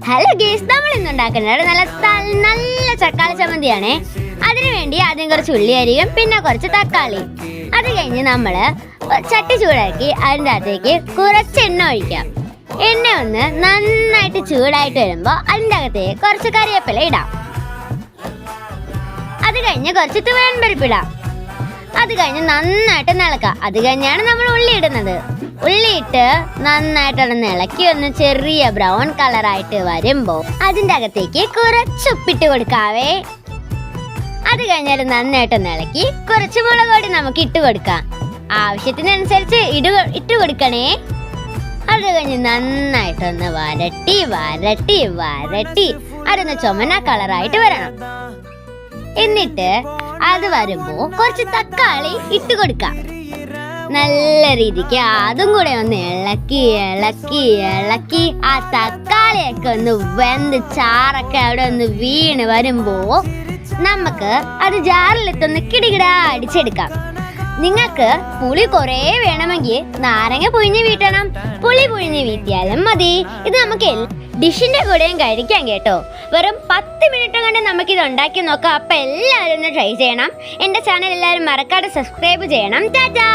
Hello guys, നമ്മൾ ഇന്ന് ഉണ്ടാക്കുന്നത് നല്ല തക്കാളി ചമ്മന്തിയാണേ. അതിനുവേണ്ടി ആദ്യം കുറച്ച് ഉള്ളി അരിയും പിന്നെ കുറച്ച് തക്കാളി. അത് കഴിഞ്ഞ് നമ്മൾ ചട്ടി ചൂടാക്കി അതിൻ്റെ അകത്തേക്ക് കുറച്ച് എണ്ണ ഒഴിക്കാം. എണ്ണ ഒന്ന് നന്നായിട്ട് ചൂടായിട്ട് വരുമ്പോൾ അതിൻ്റെ അകത്തേക്ക് കുറച്ച് കറിവേപ്പില ഇടാം. അത് കഴിഞ്ഞ് കുറച്ച് തുവരൻ പരിപ്പിടാം. അത് കഴിഞ്ഞ് നന്നായിട്ട് ഇളക്കാം. അത് കഴിഞ്ഞാണ് നമ്മൾ ഉള്ളി ഇടുന്നത്. ഉള്ളിയിട്ട് നന്നായിട്ടൊന്ന് ഇളക്കി ഒന്ന് ചെറിയ ബ്രൗൺ കളറായിട്ട് വരുമ്പോൾ അതിൻ്റെ അകത്തേക്ക് കുറച്ച് ഉപ്പിട്ട് കൊടുക്കാവേ. അത് കഴിഞ്ഞാൽ നന്നായിട്ടൊന്ന് ഇളക്കി കുറച്ച് മുളക് പൊടി നമുക്ക് ഇട്ട് കൊടുക്കാം. ആവശ്യത്തിനനുസരിച്ച് ഇട്ട് കൊടുക്കണേ. അത് കഴിഞ്ഞ് നന്നായിട്ടൊന്ന് വരട്ടി വരട്ടി വരട്ടി അതൊന്ന് ചുമന്ന കളറായിട്ട് വരണം. എന്നിട്ട് അത് വരുമ്പോൾ കുറച്ച് തക്കാളി ഇട്ട് കൊടുക്കാം. നല്ല രീതിക്ക് അതും കൂടെ ഒന്ന് ഇളക്കി ഇളക്കി ഇളക്കി ആ തക്കാളിയൊക്കെ ഒന്ന് വെന്ത് ചാറൊക്കെ അവിടെ ഒന്ന് വീണ് വരുമ്പോ നമുക്ക് അത് ജാറിലിട്ടൊന്ന് കിടികിടാ അടിച്ചെടുക്കാം. നിങ്ങൾക്ക് പുളി കുറേ വേണമെങ്കിൽ നാരങ്ങ പുഴിഞ്ഞ് വീട്ടണം. പുളി പുഴിഞ്ഞ് വീട്ടിയാലും മതി. ഇത് നമുക്ക് ഡിഷിന്റെ കൂടെയും കഴിക്കാം കേട്ടോ. വെറും 10 മിനിറ്റ് കൊണ്ട് നമുക്കിത് ഉണ്ടാക്കി നോക്കാം. അപ്പം എല്ലാവരും ഒന്ന് ട്രൈ ചെയ്യണം. എൻ്റെ ചാനൽ എല്ലാവരും മറക്കാതെ സബ്സ്ക്രൈബ് ചെയ്യണം. ടാറ്റാ.